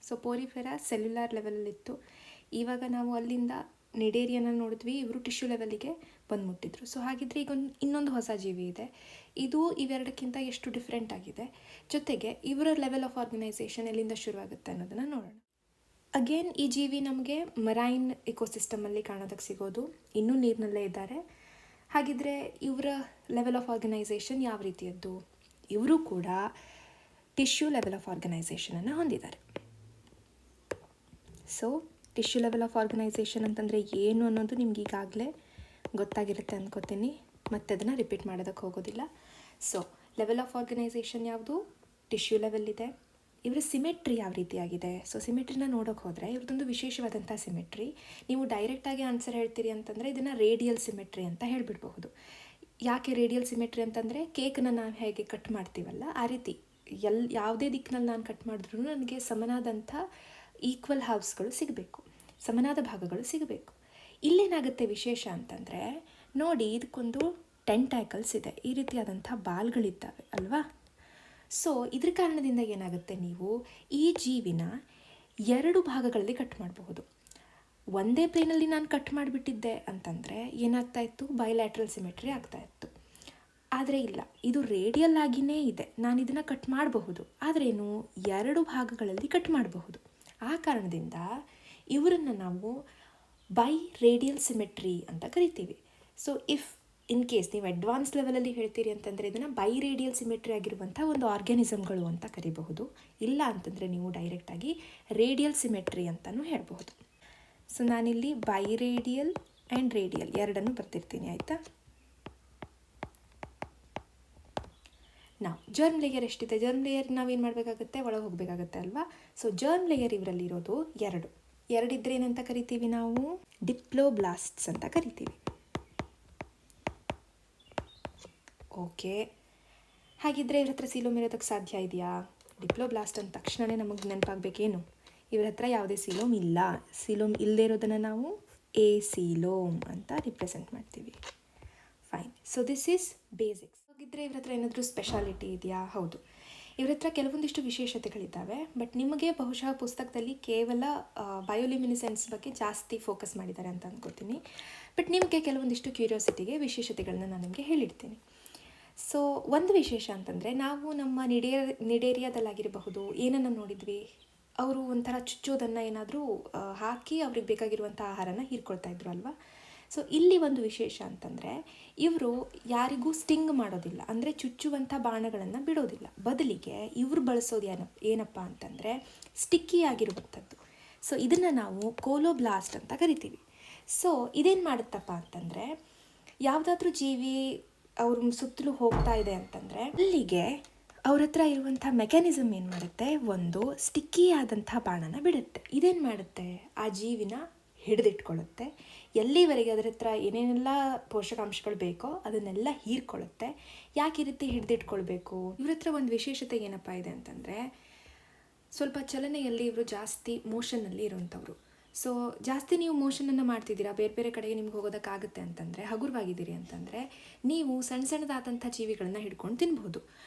So porifera cellular ಲೆವೆಲಲ್ಲಿತ್ತು. ಇವಾಗ ನಾವು ಅಲ್ಲಿಂದ ನಿಡೇರಿಯನ್ನ ನೋಡಿದ್ವಿ, ಇವರು ಟಿಶ್ಯೂ ಲೆವೆಲಿಗೆ ಬಂದುಬಿಟ್ಟಿದ್ರು. ಸೊ ಹಾಗಿದ್ರೆ ಈಗ ಇನ್ನೊಂದು ಹೊಸ ಜೀವಿ ಇದೆ. ಇದು ಇವೆರಡಕ್ಕಿಂತ ಎಷ್ಟು ಡಿಫ್ರೆಂಟ್ ಆಗಿದೆ, ಜೊತೆಗೆ ಇವರ ಲೆವೆಲ್ ಆಫ್ ಆರ್ಗನೈಸೇಷನ್ ಎಲ್ಲಿಂದ ಶುರುವಾಗುತ್ತೆ ಅನ್ನೋದನ್ನು ನೋಡೋಣ. ಅಗೇನ್ ಈ ಜೀವಿ ನಮಗೆ ಮರೈನ್ ಇಕೋಸಿಸ್ಟಮಲ್ಲಿ ಕಾಣೋದಕ್ಕೆ ಸಿಗೋದು, ಇನ್ನೂ ನೀರಿನಲ್ಲೇ ಇದ್ದಾರೆ. ಹಾಗಿದ್ರೆ ಇವರ ಲೆವೆಲ್ ಆಫ್ ಆರ್ಗನೈಸೇಷನ್ ಯಾವ ರೀತಿಯದ್ದು? ಇವರು ಕೂಡ ಟಿಶ್ಯೂ ಲೆವೆಲ್ ಆಫ್ ಆರ್ಗನೈಸೇಷನನ್ನು ಹೊಂದಿದ್ದಾರೆ. So tissue level of organisation ಅಂತಂದರೆ ಏನು ಅನ್ನೋದು ನಿಮ್ಗೆ ಈಗಾಗಲೇ ಗೊತ್ತಾಗಿರುತ್ತೆ ಅಂದ್ಕೋತೀನಿ, ಮತ್ತೆ ಅದನ್ನು ರಿಪೀಟ್ ಮಾಡೋದಕ್ಕೆ ಹೋಗೋದಿಲ್ಲ. ಸೊ ಲೆವೆಲ್ ಆಫ್ ಆರ್ಗನೈಸೇಷನ್ ಯಾವುದು? ಟಿಶ್ಯೂ ಲೆವೆಲ್ ಇದೆ. ಇವರ ಸಿಮೆಟ್ರಿ ಯಾವ ರೀತಿಯಾಗಿದೆ? ಸೊ ಸಿಮೆಟ್ರಿನ ನೋಡೋಕೆ ಹೋದರೆ ಇವ್ರದ್ದೊಂದು ವಿಶೇಷವಾದಂಥ ಸಿಮೆಟ್ರಿ. ನೀವು ಡೈರೆಕ್ಟಾಗಿ ಆನ್ಸರ್ ಹೇಳ್ತೀರಿ ಅಂತಂದರೆ ಇದನ್ನು ರೇಡಿಯಲ್ ಸಿಮೆಟ್ರಿ ಅಂತ ಹೇಳಿಬಿಡ್ಬಹುದು. ಯಾಕೆ ರೇಡಿಯಲ್ ಸಿಮೆಟ್ರಿ ಅಂತಂದರೆ ಕೇಕನ್ನು ನಾವು ಹೇಗೆ ಕಟ್ ಮಾಡ್ತೀವಲ್ಲ ಆ ರೀತಿ ಯಾವುದೇ ದಿಕ್ಕಿನಲ್ಲಿ ನಾನು ಕಟ್ ಮಾಡಿದ್ರೂ ನನಗೆ ಸಮನಾದಂಥ ಈಕ್ವಲ್ ಹಾವ್ಸ್ಗಳು ಸಿಗಬೇಕು, ಸಮನಾದ ಭಾಗಗಳು ಸಿಗಬೇಕು. ಇಲ್ಲೇನಾಗುತ್ತೆ ವಿಶೇಷ ಅಂತಂದರೆ ನೋಡಿ, ಇದಕ್ಕೊಂದು ಟೆಂಟ್ಯಾಕಲ್ಸ್ ಇದೆ, ಈ ರೀತಿಯಾದಂಥ ಬಾಲ್ಗಳಿದ್ದಾವೆ ಅಲ್ವಾ. ಸೊ ಇದ್ರ ಕಾರಣದಿಂದ ಏನಾಗುತ್ತೆ, ನೀವು ಈ ಜೀವಿನ 2 ಭಾಗಗಳಲ್ಲಿ ಕಟ್ ಮಾಡಬಹುದು. ಒಂದೇ ಪ್ಲೇನಲ್ಲಿ ನಾನು ಕಟ್ ಮಾಡಿಬಿಟ್ಟಿದ್ದೆ ಅಂತಂದರೆ ಏನಾಗ್ತಾ ಇತ್ತು, ಬೈಲ್ಯಾಟ್ರಲ್ ಸಿಮೆಟ್ರಿ ಆಗ್ತಾಯಿತ್ತು. ಆದರೆ ಇಲ್ಲ, ಇದು ರೇಡಿಯಲ್ ಆಗಿಯೇ ಇದೆ, ನಾನು ಇದನ್ನು ಕಟ್ ಮಾಡಬಹುದು, ಆದ್ರೇನು 2 ಭಾಗಗಳಲ್ಲಿ ಕಟ್ ಮಾಡಬಹುದು. ಆ ಕಾರಣದಿಂದ ಇವರನ್ನು ನಾವು ಬೈ ರೇಡಿಯಲ್ ಸಿಮೆಟ್ರಿ ಅಂತ ಕರಿತೀವಿ. ಸೊ ಇನ್ ಕೇಸ್ ನೀವು ಅಡ್ವಾನ್ಸ್ ಲೆವೆಲಲ್ಲಿ ಹೇಳ್ತೀರಿ ಅಂತಂದರೆ ಇದನ್ನು ಬೈ ರೇಡಿಯಲ್ ಸಿಮೆಟ್ರಿ ಆಗಿರುವಂಥ ಒಂದು ಆರ್ಗ್ಯಾನಿಸಮ್ಗಳು ಅಂತ ಕರಿಬಹುದು. ಇಲ್ಲ ಅಂತಂದರೆ ನೀವು ಡೈರೆಕ್ಟಾಗಿ ರೇಡಿಯಲ್ ಸಿಮೆಟ್ರಿ ಅಂತಲೂ ಹೇಳಬಹುದು. ಸೊ ನಾನಿಲ್ಲಿ ಬೈ ರೇಡಿಯಲ್ ಆ್ಯಂಡ್ ರೇಡಿಯಲ್ ಎರಡನ್ನು ಬರ್ತಿರ್ತೀನಿ, ಆಯಿತಾ. ನಾವು ಜರ್ಮ್ ಲೇಯರ್ ಎಷ್ಟಿದೆ, ಜರ್ಮ್ ಲೇಯರ್ ನಾವೇನು ಮಾಡಬೇಕಾಗುತ್ತೆ, ಒಳಗೆ ಹೋಗಬೇಕಾಗತ್ತೆ ಅಲ್ವಾ. ಸೊ ಜರ್ಮ್ ಲೇಯರ್ ಇವರಲ್ಲಿ ಇರೋದು 2 ಇದ್ದರೆ ಏನಂತ ಕರಿತೀವಿ ನಾವು, ಡಿಪ್ಲೋಬ್ಲಾಸ್ಟ್ಸ್ ಅಂತ ಕರಿತೀವಿ. ಓಕೆ, ಹಾಗಿದ್ರೆ ಇವ್ರ ಹತ್ರ ಸೀಲೋಮ್ ಇರೋದಕ್ಕೆ ಸಾಧ್ಯ ಇದೆಯಾ? ಡಿಪ್ಲೋಬ್ಲಾಸ್ಟ್ ಅಂದ ತಕ್ಷಣವೇ ನಮಗೆ ನೆನಪಾಗಬೇಕೇನು, ಇವ್ರ ಹತ್ರ ಯಾವುದೇ ಸೀಲೋಮ್ ಇಲ್ಲ. ಸೀಲೋಮ್ ಇಲ್ಲದೆ ಇರೋದನ್ನು ನಾವು ಎ ಸೀಲೋಮ್ ಅಂತ ರಿಪ್ರೆಸೆಂಟ್ ಮಾಡ್ತೀವಿ. Fine. So this is basics. ಹಾಗಿದ್ರೆ ಇವ್ರ ಹತ್ರ ಏನಾದರೂ ಸ್ಪೆಷಾಲಿಟಿ ಇದೆಯಾ? ಹೌದು, ಇವ್ರ ಹತ್ರ ಕೆಲವೊಂದಿಷ್ಟು ವಿಶೇಷತೆಗಳಿದ್ದಾವೆ. ಬಟ್ ನಿಮಗೆ ಬಹುಶಃ ಪುಸ್ತಕದಲ್ಲಿ ಕೇವಲ ಬಯೋಲ್ಯುಮಿನಿಸೆನ್ಸ್ ಬಗ್ಗೆ ಜಾಸ್ತಿ ಫೋಕಸ್ ಮಾಡಿದ್ದಾರೆ ಅಂತ ಅಂದ್ಕೊತೀನಿ. ಬಟ್ ನಿಮಗೆ ಕೆಲವೊಂದಿಷ್ಟು ಕ್ಯೂರಿಯಾಸಿಟಿಗೆ ವಿಶೇಷತೆಗಳನ್ನ ನಾನು ನಿಮಗೆ ಹೇಳಿಡ್ತೀನಿ. ಸೊ ಒಂದು ವಿಶೇಷ ಅಂತಂದರೆ, ನಾವು ನಮ್ಮ ನಿಡೇರಿಯಾದಲ್ಲಾಗಿರಬಹುದು ಏನನ್ನು ನೋಡಿದ್ವಿ, ಅವರು ಒಂಥರ ಚುಚ್ಚೋದನ್ನು ಏನಾದರೂ ಹಾಕಿ ಅವ್ರಿಗೆ ಬೇಕಾಗಿರುವಂಥ ಆಹಾರನ ಹೀರ್ಕೊಳ್ತಾ ಇದ್ರು ಅಲ್ವಾ. ಸೊ ಇಲ್ಲಿ ಒಂದು ವಿಶೇಷ ಅಂತಂದರೆ, ಇವರು ಯಾರಿಗೂ ಸ್ಟಿಂಗ್ ಮಾಡೋದಿಲ್ಲ, ಅಂದರೆ ಚುಚ್ಚುವಂಥ ಬಾಣಗಳನ್ನು ಬಿಡೋದಿಲ್ಲ. ಬದಲಿಗೆ ಇವರು ಬಳಸೋದು ಏನಪ್ಪ ಅಂತಂದರೆ ಸ್ಟಿಕ್ಕಿ ಆಗಿರುವಂಥದ್ದು. ಸೊ ಇದನ್ನು ನಾವು ಕೋಲೋಬ್ಲಾಸ್ಟ್ ಅಂತ ಕರಿತೀವಿ. ಸೊ ಇದೇನು ಮಾಡುತ್ತಪ್ಪ ಅಂತಂದರೆ, ಯಾವುದಾದ್ರೂ ಜೀವಿ ಅವ್ರ ಸುತ್ತಲೂ ಹೋಗ್ತಾ ಇದೆ ಅಂತಂದರೆ ಅಲ್ಲಿಗೆ ಅವ್ರ ಹತ್ರ ಇರುವಂಥ ಮೆಕ್ಯಾನಿಸಮ್ ಏನು ಮಾಡುತ್ತೆ, ಒಂದು ಸ್ಟಿಕ್ಕಿ ಆದಂಥ ಬಾಣನ ಬಿಡುತ್ತೆ. ಇದೇನು ಮಾಡುತ್ತೆ, ಆ ಜೀವಿನ ಹಿಡಿದಿಟ್ಕೊಳ್ಳುತ್ತೆ. ಎಲ್ಲಿವರೆಗೆ ಅದರ ಹತ್ರ ಏನೇನೆಲ್ಲ ಪೋಷಕಾಂಶಗಳು ಬೇಕೋ ಅದನ್ನೆಲ್ಲ ಹೀರ್ಕೊಳ್ಳುತ್ತೆ. ಯಾಕೆ ಈ ರೀತಿ ಹಿಡಿದಿಟ್ಕೊಳ್ಬೇಕು? ಇವ್ರ ಹತ್ರ ಒಂದು ವಿಶೇಷತೆ ಏನಪ್ಪ ಇದೆ ಅಂತಂದರೆ, ಸ್ವಲ್ಪ ಚಲನೆಯಲ್ಲಿ ಇವರು ಜಾಸ್ತಿ ಮೋಷನ್ನಲ್ಲಿ ಇರುವಂಥವ್ರು. ಸೊ ಜಾಸ್ತಿ ನೀವು ಮೋಷನನ್ನು ಮಾಡ್ತಿದ್ದೀರಾ, ಬೇರೆ ಬೇರೆ ಕಡೆಗೆ ನಿಮ್ಗೆ ಹೋಗೋದಕ್ಕಾಗುತ್ತೆ ಅಂತಂದರೆ, ಹಗುರವಾಗಿದ್ದೀರಿ ಅಂತಂದರೆ ನೀವು ಸಣ್ಣ ಸಣ್ಣದಾದಂಥ ಜೀವಿಗಳನ್ನ ಹಿಡ್ಕೊಂಡು ತಿನ್ಬೋದು.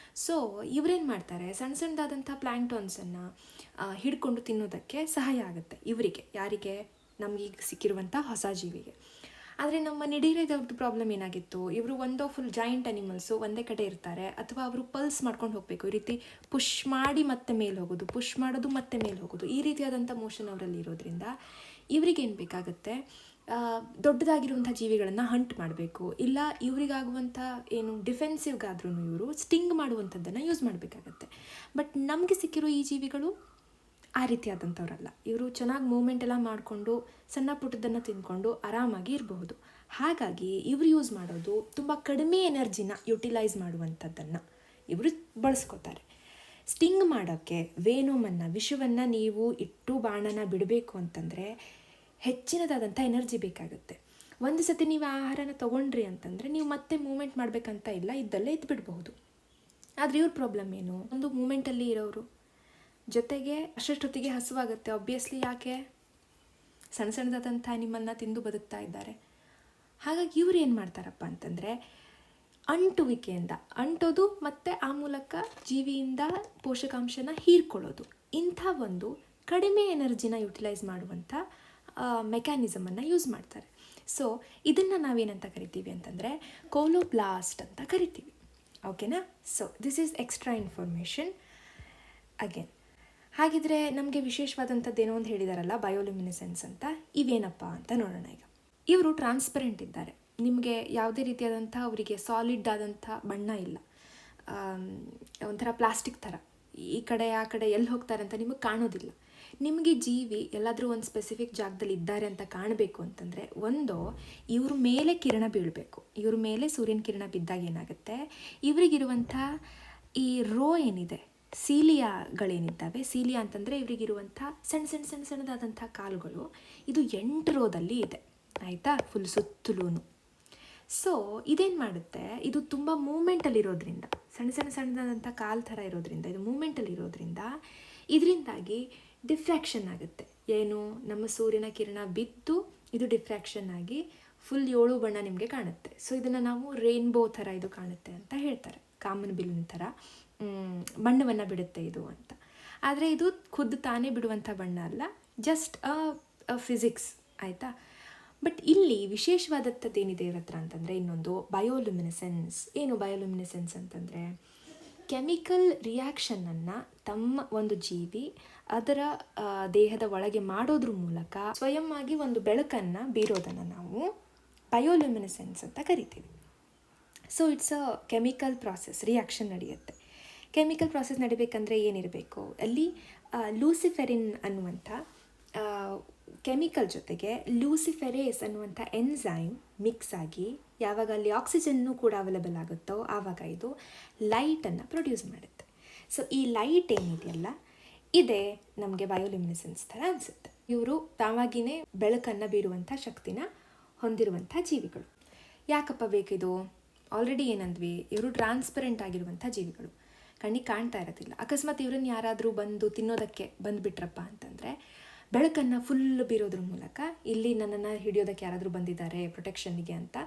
ಸೊ ಇವರೇನು ಮಾಡ್ತಾರೆ, ಸಣ್ಣ ಸಣ್ಣದಾದಂಥ ಪ್ಲ್ಯಾಂಕ್ಟನ್ಸನ್ನು ಹಿಡ್ಕೊಂಡು ತಿನ್ನೋದಕ್ಕೆ ಸಹಾಯ ಆಗುತ್ತೆ ಇವರಿಗೆ. ಯಾರಿಗೆ? ನಮಗೀಗ ಸಿಕ್ಕಿರುವಂಥ ಹೊಸ ಜೀವಿಗೆ. ಆದರೆ ನಮ್ಮ ನಿಡೇರಿಯಾದವ್ರದ್ದು ಪ್ರಾಬ್ಲಮ್ ಏನಾಗಿತ್ತು, ಇವರು ಒಂದೋ ಫುಲ್ ಜಾಯಿಂಟ್ ಅನಿಮಲ್ಸು ಒಂದೇ ಕಡೆ ಇರ್ತಾರೆ, ಅಥವಾ ಅವರು ಪಲ್ಸ್ ಮಾಡ್ಕೊಂಡು ಹೋಗಬೇಕು, ಈ ರೀತಿ ಪುಷ್ ಮಾಡಿ ಮತ್ತೆ ಮೇಲೆ ಹೋಗೋದು, ಪುಷ್ ಮಾಡೋದು ಮತ್ತೆ ಮೇಲೆ ಹೋಗೋದು, ಈ ರೀತಿಯಾದಂಥ ಮೋಷನ್ ಅವರಲ್ಲಿ ಇರೋದ್ರಿಂದ ಇವರಿಗೇನು ಬೇಕಾಗುತ್ತೆ, ದೊಡ್ಡದಾಗಿರುವಂಥ ಜೀವಿಗಳನ್ನು ಹಂಟ್ ಮಾಡಬೇಕು, ಇಲ್ಲ ಇವರಿಗಾಗುವಂಥ ಏನು ಡಿಫೆನ್ಸಿವ್ಗಾದ್ರೂ ಇವರು ಸ್ಟಿಂಗ್ ಮಾಡುವಂಥದ್ದನ್ನು ಯೂಸ್ ಮಾಡಬೇಕಾಗತ್ತೆ. ಬಟ್ ನಮಗೆ ಸಿಕ್ಕಿರೋ ಈ ಜೀವಿಗಳು ಆ ರೀತಿಯಾದಂಥವ್ರಲ್ಲ. ಇವರು ಚೆನ್ನಾಗಿ ಮೂವ್ಮೆಂಟ್ ಎಲ್ಲ ಮಾಡಿಕೊಂಡು ಸಣ್ಣ ಪುಟ್ಟದನ್ನು ತಿಂದ್ಕೊಂಡು ಆರಾಮಾಗಿ ಇರಬಹುದು. ಹಾಗಾಗಿ ಇವರು ಯೂಸ್ ಮಾಡೋದು ತುಂಬ ಕಡಿಮೆ ಎನರ್ಜಿನ ಯುಟಿಲೈಸ್ ಮಾಡುವಂಥದ್ದನ್ನು ಇವರು ಬಳಸ್ಕೋತಾರೆ. ಸ್ಟಿಂಗ್ ಮಾಡೋಕ್ಕೆ ವೇನೋಮನ್ನು, ವಿಷವನ್ನು ನೀವು ಇಟ್ಟು ಬಾಣನ ಬಿಡಬೇಕು ಅಂತಂದರೆ ಹೆಚ್ಚಿನದಾದಂಥ ಎನರ್ಜಿ ಬೇಕಾಗುತ್ತೆ. ಒಂದು ಸತಿ ನೀವು ಆಹಾರನ ತೊಗೊಂಡ್ರಿ ಅಂತಂದರೆ ನೀವು ಮತ್ತೆ ಮೂವ್ಮೆಂಟ್ ಮಾಡಬೇಕಂತ ಇಲ್ಲ, ಇದ್ದಲ್ಲೇ ಇದ್ಬಿಡಬಹುದು. ಆದರೆ ಇವ್ರ ಪ್ರಾಬ್ಲಮ್ ಏನು, ಒಂದು ಮೂಮೆಂಟಲ್ಲಿ ಇರೋರು, ಜೊತೆಗೆ ಅಷ್ಟೊತ್ತಿಗೆ ಹಸುವಾಗುತ್ತೆ ಆಬ್ವಿಯಸ್ಲಿ. ಯಾಕೆ? ಸಣ್ಣ ಸಣ್ಣದಾದಂಥ ಅನಿಮಲ್ನ ತಿಂದು ಬದುಕ್ತಾ ಇದ್ದಾರೆ. ಹಾಗಾಗಿ ಇವ್ರು ಏನು ಮಾಡ್ತಾರಪ್ಪ ಅಂತಂದರೆ, ಅಂಟುವಿಕೆಯಿಂದ ಅಂಟೋದು ಮತ್ತು ಆ ಮೂಲಕ ಜೀವಿಯಿಂದ ಪೋಷಕಾಂಶನ ಹೀರ್ಕೊಳ್ಳೋದು, ಇಂಥ ಒಂದು ಕಡಿಮೆ ಎನರ್ಜಿನ ಯುಟಿಲೈಸ್ ಮಾಡುವಂಥ ಮೆಕ್ಯಾನಿಸಮನ್ನು ಯೂಸ್ ಮಾಡ್ತಾರೆ. ಸೊ ಇದನ್ನು ನಾವೇನಂತ ಕರಿತೀವಿ ಅಂತಂದರೆ ಕೋಲೋಬ್ಲಾಸ್ಟ್ ಅಂತ ಕರಿತೀವಿ. ಓಕೆನಾ? So this is extra information again. ಹಾಗಿದ್ರೆ ನಮಗೆ ವಿಶೇಷವಾದಂಥದ್ದು ಏನೋ ಒಂದು ಹೇಳಿದಾರಲ್ಲ, ಬಯೋಲ್ಯುಮಿನೆಸೆನ್ಸ್ ಅಂತ. ಇವೇನಪ್ಪ ಅಂತ ನೋಡೋಣ ಈಗ. ಇವರು ಟ್ರಾನ್ಸ್ಪರೆಂಟ್ ಇದ್ದಾರೆ. ನಿಮಗೆ ಯಾವುದೇ ರೀತಿಯಾದಂಥ ಅವರಿಗೆ ಸಾಲಿಡ್ ಆದಂಥ ಬಣ್ಣ ಇಲ್ಲ. ಒಂಥರ ಪ್ಲಾಸ್ಟಿಕ್ ಥರ ಈ ಕಡೆ ಆ ಕಡೆ ಎಲ್ಲಿ ಹೋಗ್ತಾರೆ ಅಂತ ನಿಮಗೆ ಕಾಣೋದಿಲ್ಲ. ನಿಮಗೆ ಜೀವಿ ಎಲ್ಲಾದರೂ ಒಂದು ಸ್ಪೆಸಿಫಿಕ್ ಜಾಗದಲ್ಲಿ ಇದ್ದಾರೆ ಅಂತ ಕಾಣಬೇಕು ಅಂತಂದರೆ, ಒಂದು ಇವ್ರ ಮೇಲೆ ಕಿರಣ ಬೀಳಬೇಕು. ಇವ್ರ ಮೇಲೆ ಸೂರ್ಯನ ಕಿರಣ ಬಿದ್ದಾಗ ಏನಾಗುತ್ತೆ, ಇವರಿಗಿರುವಂಥ ಈ ರೋ ಏನಿದೆ, ಸೀಲಿಯಾಗಳೇನಿದ್ದಾವೆ, ಸೀಲಿಯಾ ಅಂತಂದರೆ ಇವರಿಗಿರುವಂಥ ಸಣ್ಣದಾದಂಥ ಕಾಲುಗಳು, ಇದು 8 ರೋದಲ್ಲಿ ಇದೆ. ಆಯಿತಾ? ಫುಲ್ ಸುತ್ತಲೂ. ಸೊ ಇದೇನು ಮಾಡುತ್ತೆ, ಇದು ತುಂಬ ಮೂಮೆಂಟಲ್ಲಿರೋದ್ರಿಂದ, ಸಣ್ಣದಾದಂಥ ಕಾಲು ಥರ ಇರೋದ್ರಿಂದ, ಇದು ಮೂಮೆಂಟಲ್ಲಿರೋದ್ರಿಂದ ಇದರಿಂದಾಗಿ ಡಿಫ್ರ್ಯಾಕ್ಷನ್ ಆಗುತ್ತೆ. ಏನು, ನಮ್ಮ ಸೂರ್ಯನ ಕಿರಣ ಬಿದ್ದು ಇದು ಡಿಫ್ರ್ಯಾಕ್ಷನ್ ಆಗಿ ಫುಲ್ 7 ಬಣ್ಣ ನಿಮಗೆ ಕಾಣುತ್ತೆ. ಸೊ ಇದನ್ನು ನಾವು ರೇನ್ಬೋ ಥರ ಇದು ಕಾಣುತ್ತೆ ಅಂತ ಹೇಳ್ತಾರೆ. ಕಾಮನ್ ಬಿಲ್ಲಿನ ಥರ ಬಣ್ಣವನ್ನು ಬಿಡುತ್ತೆ ಇದು ಅಂತ. ಆದರೆ ಇದು ಖುದ್ದು ತಾನೇ ಬಿಡುವಂಥ ಬಣ್ಣ ಅಲ್ಲ, ಜಸ್ಟ್ ಫಿಸಿಕ್ಸ್. ಆಯಿತಾ? ಬಟ್ ಇಲ್ಲಿ ವಿಶೇಷವಾದದ್ದು ಏನಿದೆ ಇವ್ರ ಹತ್ರ ಅಂತಂದರೆ ಇನ್ನೊಂದು ಬಯೋಲ್ಯುಮಿನೆಸೆನ್ಸ್. ಏನು ಬಯೋಲ್ಯುಮಿನೆಸೆನ್ಸ್ ಅಂತಂದರೆ, ಕೆಮಿಕಲ್ ರಿಯಾಕ್ಷನನ್ನು ತಮ್ಮ ಒಂದು ಜೀವಿ ಅದರ ದೇಹದ ಒಳಗೆ ಮಾಡೋದ್ರ ಮೂಲಕ ಸ್ವಯಂ ಆಗಿ ಒಂದು ಬೆಳಕನ್ನು ಬೀರೋದನ್ನು ನಾವು ಬಯೋಲ್ಯುಮಿನೆಸೆನ್ಸ್ ಅಂತ ಕರಿತೀವಿ. So it's a chemical process, reaction ನಡೆಯುತ್ತೆ. ಕೆಮಿಕಲ್ ಪ್ರಾಸೆಸ್ ನಡಿಬೇಕಂದ್ರೆ ಏನಿರಬೇಕು ಅಲ್ಲಿ, ಲೂಸಿಫೆರಿನ್ ಅನ್ನುವಂಥ ಕೆಮಿಕಲ್ ಜೊತೆಗೆ ಲೂಸಿಫೆರೇಸ್ ಅನ್ನುವಂಥ ಎನ್ಸೈಮ್ ಮಿಕ್ಸ್ ಆಗಿ ಯಾವಾಗ ಅಲ್ಲಿ ಆಕ್ಸಿಜನ್ನು ಕೂಡ ಅವೈಲೇಬಲ್ ಆಗುತ್ತೋ ಆವಾಗ ಇದು ಲೈಟನ್ನು ಪ್ರೊಡ್ಯೂಸ್ ಮಾಡುತ್ತೆ. ಸೊ ಈ ಲೈಟ್ ಏನಿದೆಯಲ್ಲ, ಇದೇ ನಮಗೆ ಬಯೋಲ್ಯುಮಿನೆಸೆನ್ಸ್ ಥರ ಅನಿಸುತ್ತೆ. ಇವರು ತಾವಾಗಿಯೇ ಬೆಳಕನ್ನು ಬೀರುವಂಥ ಶಕ್ತಿನ ಹೊಂದಿರುವಂಥ ಜೀವಿಗಳು. ಯಾಕಪ್ಪ ಬೇಕಿದು? ಆಲ್ರೆಡಿ ಏನಂದ್ವಿ, ಇವರು ಟ್ರಾನ್ಸ್ಪರೆಂಟ್ ಆಗಿರುವಂಥ ಜೀವಿಗಳು, ಕಣ್ಣಿಗೆ ಕಾಣ್ತಾ ಇರೋದಿಲ್ಲ. ಅಕಸ್ಮಾತ್ ಇವ್ರನ್ನ ಯಾರಾದರೂ ಬಂದು ತಿನ್ನೋದಕ್ಕೆ ಬಂದುಬಿಟ್ರಪ್ಪ ಅಂತಂದರೆ, ಬೆಳಕನ್ನು ಫುಲ್ ಬೀರೋದ್ರ ಮೂಲಕ ಇಲ್ಲಿ ನನ್ನನ್ನು ಹಿಡಿಯೋದಕ್ಕೆ ಯಾರಾದರೂ ಬಂದಿದ್ದಾರೆ ಪ್ರೊಟೆಕ್ಷನ್ನಿಗೆ ಅಂತ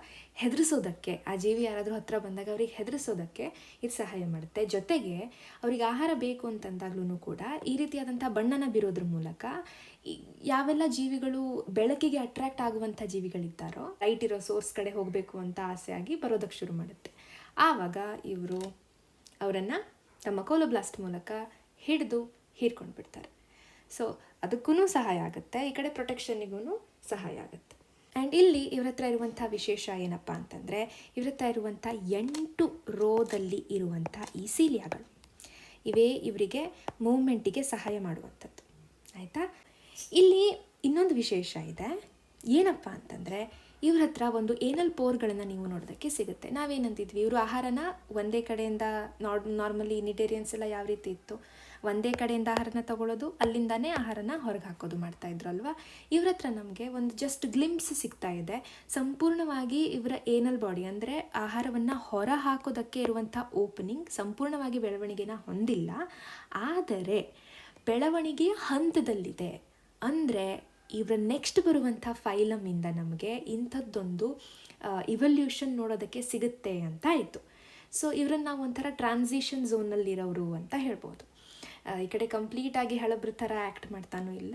ಹೆದರಿಸೋದಕ್ಕೆ, ಆ ಜೀವಿ ಯಾರಾದರೂ ಹತ್ತಿರ ಬಂದಾಗ ಅವ್ರಿಗೆ ಹೆದರಿಸೋದಕ್ಕೆ ಇದು ಸಹಾಯ ಮಾಡುತ್ತೆ. ಜೊತೆಗೆ ಅವ್ರಿಗೆ ಆಹಾರ ಬೇಕು ಅಂತಂದಾಗ್ಲೂ ಕೂಡ ಈ ರೀತಿಯಾದಂಥ ಬಣ್ಣನ ಬೀರೋದ್ರ ಮೂಲಕ ಯಾವೆಲ್ಲ ಜೀವಿಗಳು ಬೆಳಕಿಗೆ ಅಟ್ರ್ಯಾಕ್ಟ್ ಆಗುವಂಥ ಜೀವಿಗಳಿದ್ದಾರೋ, ಲೈಟ್ ಇರೋ ಸೋರ್ಸ್ ಕಡೆ ಹೋಗಬೇಕು ಅಂತ ಆಸೆಯಾಗಿ ಬರೋದಕ್ಕೆ ಶುರು ಮಾಡುತ್ತೆ. ಆವಾಗ ಇವರು ಅವರನ್ನು ತಮ್ಮ ಕೋಲೋಬ್ಲಾಸ್ಟ್ ಮೂಲಕ ಹಿಡಿದು ಹೀರ್ಕೊಂಡು ಬಿಡ್ತಾರೆ. ಸೊ ಅದಕ್ಕೂ ಸಹಾಯ ಆಗುತ್ತೆ, ಈ ಕಡೆ ಪ್ರೊಟೆಕ್ಷನ್ನಿಗೂ ಸಹಾಯ ಆಗುತ್ತೆ. ಆ್ಯಂಡ್ ಇಲ್ಲಿ ಇವ್ರ ಹತ್ರ ಇರುವಂಥ ವಿಶೇಷ ಏನಪ್ಪ ಅಂತಂದರೆ, ಇವ್ರ ಹತ್ರ ಇರುವಂಥ 8 ರೋದಲ್ಲಿ ಇರುವಂಥ ಈ ಸೀಲಿಯಾಗಳು ಇವೇ ಇವರಿಗೆ ಮೂವ್ಮೆಂಟಿಗೆ ಸಹಾಯ ಮಾಡುವಂಥದ್ದು. ಆಯಿತಾ? ಇಲ್ಲಿ ಇನ್ನೊಂದು ವಿಶೇಷ ಇದೆ. ಏನಪ್ಪ ಅಂತಂದರೆ, ಇವ್ರ ಹತ್ರ ಒಂದು ಏನಲ್ ಪೋರ್ಗಳನ್ನು ನೀವು ನೋಡೋದಕ್ಕೆ ಸಿಗುತ್ತೆ. ನಾವೇನಂತಿದ್ವಿ, ಇವರು ಆಹಾರನ ಒಂದೇ ಕಡೆಯಿಂದ ನಾರ್ಮಲಿ ನಿಟೇರಿಯನ್ಸ್ ಎಲ್ಲ ಯಾವ ರೀತಿ ಇತ್ತು, ಒಂದೇ ಕಡೆಯಿಂದ ಆಹಾರನ ತಗೊಳ್ಳೋದು, ಅಲ್ಲಿಂದಾನೇ ಆಹಾರನ ಹೊರಗೆ ಹಾಕೋದು ಮಾಡ್ತಾಯಿದ್ರು ಅಲ್ವಾ. ಇವ್ರ ಹತ್ರ ನಮಗೆ ಒಂದು ಜಸ್ಟ್ ಗ್ಲಿಂಪ್ಸ್ ಸಿಗ್ತಾ ಇದೆ. ಸಂಪೂರ್ಣವಾಗಿ ಇವರ ಏನಲ್ ಬಾಡಿ ಅಂದರೆ ಆಹಾರವನ್ನು ಹೊರ ಹಾಕೋದಕ್ಕೆ ಇರುವಂಥ ಓಪನಿಂಗ್ ಸಂಪೂರ್ಣವಾಗಿ ಬೆಳವಣಿಗೆನ ಹೊಂದಿಲ್ಲ, ಆದರೆ ಬೆಳವಣಿಗೆಯ ಹಂತದಲ್ಲಿದೆ. ಅಂದರೆ ಇವರ ನೆಕ್ಸ್ಟ್ ಬರುವಂಥ ಫೈಲಮಿಂದ ನಮಗೆ ಇಂಥದ್ದೊಂದು ಇವಲ್ಯೂಷನ್ ನೋಡೋದಕ್ಕೆ ಸಿಗುತ್ತೆ ಅಂತ ಆಯಿತು. ಸೊ ಇವರನ್ನು ನಾವು ಒಂಥರ ಟ್ರಾನ್ಸಿಷನ್ ಝೋನಲ್ಲಿರೋರು ಅಂತ ಹೇಳ್ಬೋದು. ಈ ಕಡೆ ಕಂಪ್ಲೀಟಾಗಿ ಹಳಬ್ರ ಥರ ಆ್ಯಕ್ಟ್ ಮಾಡ್ತಾನೂ ಇಲ್ಲ,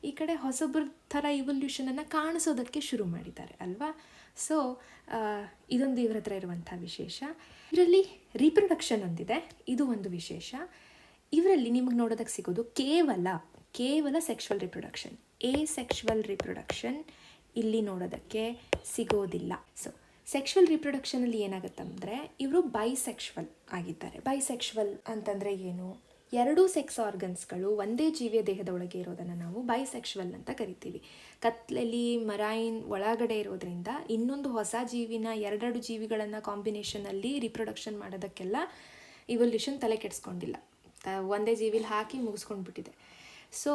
ಈ ಕಡೆ ಹೊಸಬ್ರ ಥರ ಇವಲ್ಯೂಷನನ್ನು ಕಾಣಿಸೋದಕ್ಕೆ ಶುರು ಮಾಡಿದ್ದಾರೆ ಅಲ್ವಾ. ಸೊ ಇದೊಂದು ಇವ್ರ ಹತ್ರ ಇರುವಂಥ ವಿಶೇಷ. ಇದರಲ್ಲಿ ರೀಪ್ರೊಡಕ್ಷನ್ ಒಂದಿದೆ, ಇದು ಒಂದು ವಿಶೇಷ. ಇವರಲ್ಲಿ ನಿಮಗೆ ನೋಡೋದಕ್ಕೆ ಸಿಗೋದು ಕೇವಲ ಸೆಕ್ಷುವಲ್ ರಿಪ್ರೊಡಕ್ಷನ್. ಸೆಕ್ಷುವಲ್ ರಿಪ್ರೊಡಕ್ಷನ್ ಇಲ್ಲಿ ನೋಡೋದಕ್ಕೆ ಸಿಗೋದಿಲ್ಲ. ಸೊ ಸೆಕ್ಷುವಲ್ ರಿಪ್ರೊಡಕ್ಷನಲ್ಲಿ ಏನಾಗುತ್ತಂದರೆ, ಇವರು ಬೈಸೆಕ್ಷುವಲ್ ಆಗಿದ್ದಾರೆ. ಬೈಸೆಕ್ಷುವಲ್ ಅಂತಂದರೆ ಏನು, 2 ಸೆಕ್ಸ್ ಆರ್ಗನ್ಸ್ಗಳು ಒಂದೇ ಜೀವಿಯ ದೇಹದ ಒಳಗೆ ಇರೋದನ್ನು ನಾವು ಬೈಸೆಕ್ಷುವಲ್ ಅಂತ ಕರಿತೀವಿ. ಕತ್ಲಲ್ಲಿ ಮರೈನ್ ಒಳಗಡೆ ಇರೋದ್ರಿಂದ ಇನ್ನೊಂದು ಹೊಸ ಜೀವಿನ 2 ಜೀವಿಗಳನ್ನು ಕಾಂಬಿನೇಷನಲ್ಲಿ ರಿಪ್ರೊಡಕ್ಷನ್ ಮಾಡೋದಕ್ಕೆಲ್ಲ ಇವಲ್ಯೂಷನ್ ತಲೆ ಕೆಡಿಸ್ಕೊಂಡಿಲ್ಲ, ಒಂದೇ ಜೀವಿಲಿ ಹಾಕಿ ಮುಗಿಸ್ಕೊಂಡ್ಬಿಟ್ಟಿದೆ. ಸೊ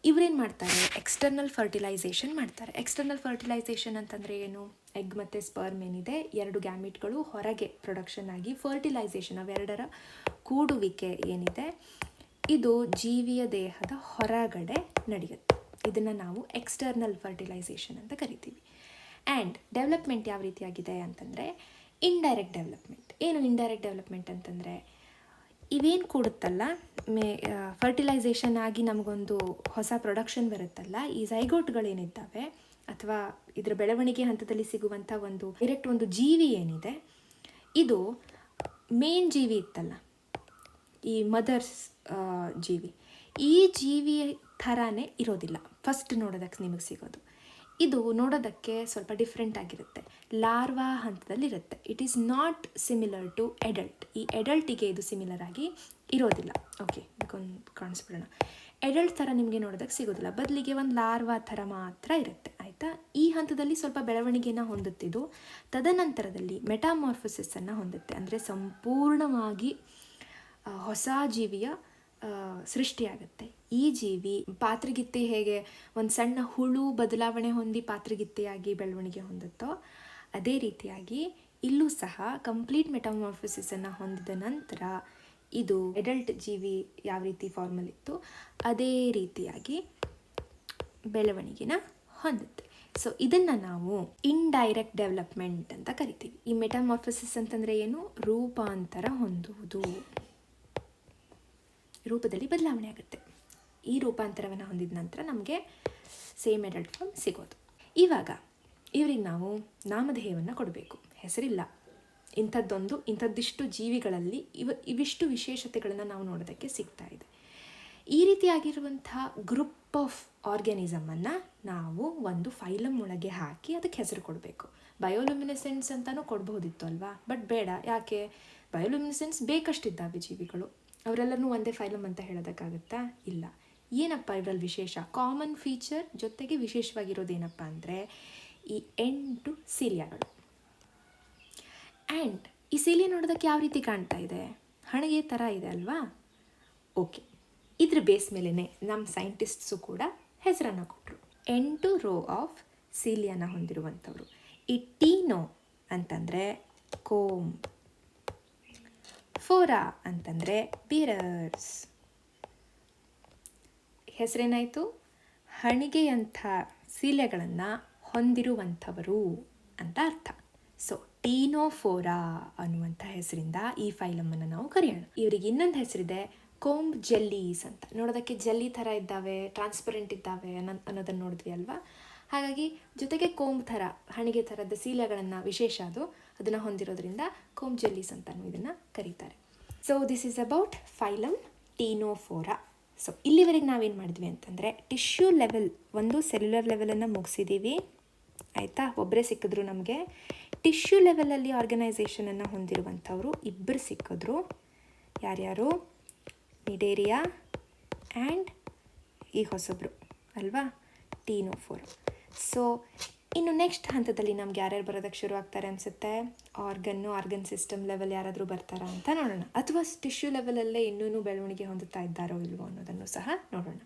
ಇವರೇನು ಮಾಡ್ತಾರೆ, ಎಕ್ಸ್ಟರ್ನಲ್ ಫರ್ಟಿಲೈಸೇಷನ್ ಮಾಡ್ತಾರೆ. ಎಕ್ಸ್ಟರ್ನಲ್ ಫರ್ಟಿಲೈಸೇಷನ್ ಅಂತಂದರೆ ಏನು, ಎಗ್ ಮತ್ತು ಸ್ಪರ್ಮ್ ಏನಿದೆ 2 ಗ್ಯಾಮಿಟ್ಗಳು ಹೊರಗೆ ಪ್ರೊಡಕ್ಷನ್ ಆಗಿ ಫರ್ಟಿಲೈಸೇಷನ್ ಅವೆರಡರ ಕೂಡುವಿಕೆ ಏನಿದೆ ಇದು ಜೀವಿಯ ದೇಹದ ಹೊರಗಡೆ ನಡೆಯುತ್ತೆ. ಇದನ್ನು ನಾವು ಎಕ್ಸ್ಟರ್ನಲ್ ಫರ್ಟಿಲೈಸೇಷನ್ ಅಂತ ಕರಿತೀವಿ. ಆ್ಯಂಡ್ ಡೆವಲಪ್ಮೆಂಟ್ ಯಾವ ರೀತಿಯಾಗಿದೆ ಅಂತಂದರೆ ಇಂಡೈರೆಕ್ಟ್ ಡೆವಲಪ್ಮೆಂಟ್. ಏನು ಇಂಡೈರೆಕ್ಟ್ ಡೆವಲಪ್ಮೆಂಟ್ ಅಂತಂದರೆ, ಇವೇನು ಕೂಡುತ್ತಲ್ಲ ಫರ್ಟಿಲೈಸೇಷನ್ ಆಗಿ ನಮಗೊಂದು ಹೊಸ ಪ್ರೊಡಕ್ಷನ್ ಬರುತ್ತಲ್ಲ, ಈ ಝೈಗೋಟ್ಗಳೇನಿದ್ದಾವೆ ಅಥವಾ ಇದರ ಬೆಳವಣಿಗೆ ಹಂತದಲ್ಲಿ ಸಿಗುವಂಥ ಡೈರೆಕ್ಟ್ ಒಂದು ಜೀವಿ ಏನಿದೆ, ಇದು ಮೇನ್ ಜೀವಿ ಇತ್ತಲ್ಲ, ಈ ಮದರ್ಸ್ ಜೀವಿ, ಈ ಜೀವಿ ಥರನೇ ಇರೋದಿಲ್ಲ ಫಸ್ಟ್ ನೋಡೋದಕ್ಕೆ ನಿಮಗೆ ಸಿಗೋದು. ಇದು ನೋಡೋದಕ್ಕೆ ಸ್ವಲ್ಪ ಡಿಫ್ರೆಂಟ್ ಆಗಿರುತ್ತೆ, ಲಾರ್ವಾ ಹಂತದಲ್ಲಿರುತ್ತೆ. It is not similar to adult. ಈ ಎಡಲ್ಟಿಗೆ ಇದು ಸಿಮಿಲರ್ ಆಗಿ ಇರೋದಿಲ್ಲ. ಓಕೆ, ಇದಕ್ಕೊಂದು ಕಾಣಿಸ್ಬಿಡೋಣ. ಎಡಲ್ಟ್ ಥರ ನಿಮಗೆ ನೋಡೋದಕ್ಕೆ ಸಿಗೋದಿಲ್ಲ, ಬದಲಿಗೆ ಒಂದು ಲಾರ್ವಾ ಥರ ಮಾತ್ರ ಇರುತ್ತೆ. ಆಯಿತಾ? ಈ ಹಂತದಲ್ಲಿ ಸ್ವಲ್ಪ ಬೆಳವಣಿಗೆಯನ್ನು ಹೊಂದುತ್ತಿದ್ದು ತದನಂತರದಲ್ಲಿ ಮೆಟಾಮಾರ್ಫೋಸಿಸನ್ನು ಹೊಂದುತ್ತೆ. ಅಂದರೆ ಸಂಪೂರ್ಣವಾಗಿ ಹೊಸ ಜೀವಿಯ ಸೃಷ್ಟಿಯಾಗುತ್ತೆ. ಈ ಜೀವಿ ಪಾತ್ರಗಿತ್ತಿ ಹೇಗೆ ಒಂದು ಸಣ್ಣ ಹುಳು ಬದಲಾವಣೆ ಹೊಂದಿ ಪಾತ್ರಗಿತ್ತಿಯಾಗಿ ಬೆಳವಣಿಗೆ ಹೊಂದುತ್ತೋ, ಅದೇ ರೀತಿಯಾಗಿ ಇಲ್ಲೂ ಸಹ ಕಂಪ್ಲೀಟ್ ಮೆಟಾಮಾರ್ಫೋಸಿಸನ್ನು ಹೊಂದಿದ ನಂತರ ಇದು ಎಡಲ್ಟ್ ಜೀವಿ ಯಾವ ರೀತಿ ಫಾರ್ಮಲ್ಲಿತ್ತು ಅದೇ ರೀತಿಯಾಗಿ ಬೆಳವಣಿಗೆನ ಹೊಂದುತ್ತೆ. ಸೊ ಇದನ್ನು ನಾವು ಇಂಡೈರೆಕ್ಟ್ ಡೆವಲಪ್ಮೆಂಟ್ ಅಂತ ಕರಿತೀವಿ. ಈ ಮೆಟಾಮಾರ್ಫೋಸಿಸ್ ಅಂತಂದರೆ ಏನು? ರೂಪಾಂತರ ಹೊಂದುವುದು, ರೂಪದಲ್ಲಿ ಬದಲಾವಣೆ ಆಗುತ್ತೆ. ಈ ರೂಪಾಂತರವನ್ನು ಹೊಂದಿದ ನಂತರ ನಮಗೆ ಸೇಮ್ ಎಡಲ್ಟ್ ಫಾರ್ಮ್ ಸಿಗೋದು. ಇವಾಗ ಇವ್ರಿಗೆ ನಾವು ನಾಮಧೇಯವನ್ನು ಕೊಡಬೇಕು. ಹೆಸರಿಲ್ಲ, ಇಂಥದ್ದಿಷ್ಟು ಜೀವಿಗಳಲ್ಲಿ ಇವಿಷ್ಟು ವಿಶೇಷತೆಗಳನ್ನು ನಾವು ನೋಡೋದಕ್ಕೆ ಸಿಗ್ತಾ ಇದೆ. ಈ ರೀತಿಯಾಗಿರುವಂಥ ಗ್ರೂಪ್ ಆಫ್ ಆರ್ಗ್ಯಾನಿಸಮನ್ನು ನಾವು ಒಂದು ಫೈಲಮ್ ಒಳಗೆ ಹಾಕಿ ಅದಕ್ಕೆ ಹೆಸರು ಕೊಡಬೇಕು. ಬಯೋಲ್ಯುಮಿನೆಸೆನ್ಸ್ ಅಂತಲೂ ಕೊಡ್ಬೋದಿತ್ತು ಅಲ್ವಾ, ಬಟ್ ಬೇಡ. ಯಾಕೆ? ಬಯೋಲ್ಯುಮಿನೆಸೆನ್ಸ್ ಬೇಕಷ್ಟಿದ್ದಾವೆ ಜೀವಿಗಳು, ಅವರೆಲ್ಲರೂ ಒಂದೇ ಫೈಲಮ್ ಅಂತ ಹೇಳೋದಕ್ಕಾಗುತ್ತಾ? ಇಲ್ಲ. ಏನಪ್ಪ ಇದರಲ್ಲಿ ವಿಶೇಷ? ಕಾಮನ್ ಫೀಚರ್ ಜೊತೆಗೆ ವಿಶೇಷವಾಗಿರೋದೇನಪ್ಪ ಅಂದರೆ ಈ 8 ಸೀಲಿಯಾಗಳು. ಆ್ಯಂಡ್ ಈ ಸೀಲಿಯಾ ನೋಡೋದಕ್ಕೆ ಯಾವ ರೀತಿ ಕಾಣ್ತಾ ಇದೆ? ಹಣಗೆ ಥರ ಇದೆ ಅಲ್ವಾ? ಓಕೆ, ಇದ್ರ ಬೇಸ್ ಮೇಲೇ ನಮ್ಮ ಸೈಂಟಿಸ್ಟ್ಸು ಕೂಡ ಹೆಸರನ್ನು ಕೊಟ್ಟರು. 8 ರೋ ಆಫ್ ಸೀಲಿಯಾನ ಹೊಂದಿರುವಂಥವ್ರು. ಈ ಟೀನೋ ಅಂತಂದರೆ ಕೋಮ್, ಫೋರಾ ಅಂತಂದರೆ ಬಿರರ್ಸ್. ಹೆಸರೇನಾಯಿತು? ಹಣಿಗೆಯಂಥ ಸೀಲೆಗಳನ್ನು ಹೊಂದಿರುವಂಥವರು ಅಂತ ಅರ್ಥ. ಸೊ ಟೀನೋಫೋರಾ ಅನ್ನುವಂಥ ಹೆಸರಿಂದ ಈ ಫೈಲಮನ್ನು ನಾವು ಕರೆಯೋಣ. ಇವರಿಗೆ ಇನ್ನೊಂದು ಹೆಸರಿದೆ, ಕೋಂಬ್ ಜೆಲ್ಲೀಸ್ ಅಂತ. ನೋಡೋದಕ್ಕೆ ಜೆಲ್ಲಿ ಥರ ಇದ್ದಾವೆ, ಟ್ರಾನ್ಸ್ಪರೆಂಟ್ ಇದ್ದಾವೆ ಅನ್ನೋದನ್ನು ನೋಡಿದ್ವಿ ಅಲ್ವಾ? ಹಾಗಾಗಿ ಜೊತೆಗೆ ಕೋಂಬ್ ಥರ, ಹಣಿಗೆ ಥರದ ಸೀಲೆಗಳನ್ನು ವಿಶೇಷ ಅದನ್ನು ಹೊಂದಿರೋದ್ರಿಂದ ಕೋಂಬ್ ಜೆಲ್ಲೀಸ್ ಅಂತಲೂ ಇದನ್ನು ಕರೀತಾರೆ. So this is about phylum Ctenophora. So ಇಲ್ಲಿವರೆಗೆ ನಾವೇನು ಮಾಡಿದ್ವಿ ಅಂತಂದರೆ ಟಿಶ್ಯೂ ಲೆವೆಲ್, ಒಂದು ಸೆಲ್ಯುಲರ್ ಲೆವೆಲನ್ನು ಮುಗಿಸಿದ್ದೀವಿ. ಆಯಿತಾ? ಒಬ್ಬರೇ ಸಿಕ್ಕಿದ್ರು ನಮಗೆ. ಟಿಶ್ಯೂ ಲೆವೆಲಲ್ಲಿ ಆರ್ಗನೈಸೇಷನನ್ನು ಹೊಂದಿರುವಂಥವರು ಇಬ್ಬರು ಸಿಕ್ಕಿದ್ರು. ಯಾರ್ಯಾರು? ನಿಡೇರಿಯಾ ಆ್ಯಂಡ್ ಈ ಹೊಸಬ್ರು ಅಲ್ವಾ, ಟೀನೋಫೋರಾ. ಸೊ ಇನ್ನು ನೆಕ್ಸ್ಟ್ ಹಂತದಲ್ಲಿ ನಮ್ಗೆ ಯಾರ್ಯಾರು ಬರೋದಕ್ಕೆ ಶುರು ಆಗ್ತಾರೆ ಅನಿಸುತ್ತೆ? ಆರ್ಗನ್ ಸಿಸ್ಟಮ್ ಲೆವೆಲ್ ಯಾರಾದರೂ ಬರ್ತಾರಾ ಅಂತ ನೋಡೋಣ. ಅಥವಾ ಟಿಶ್ಯೂ ಲೆವೆಲಲ್ಲೇ ಇನ್ನೂ ಬೆಳವಣಿಗೆ ಹೊಂದುತ್ತಾ ಇದ್ದಾರೋ ಇಲ್ವೋ ಅನ್ನೋದನ್ನು ಸಹ ನೋಡೋಣ.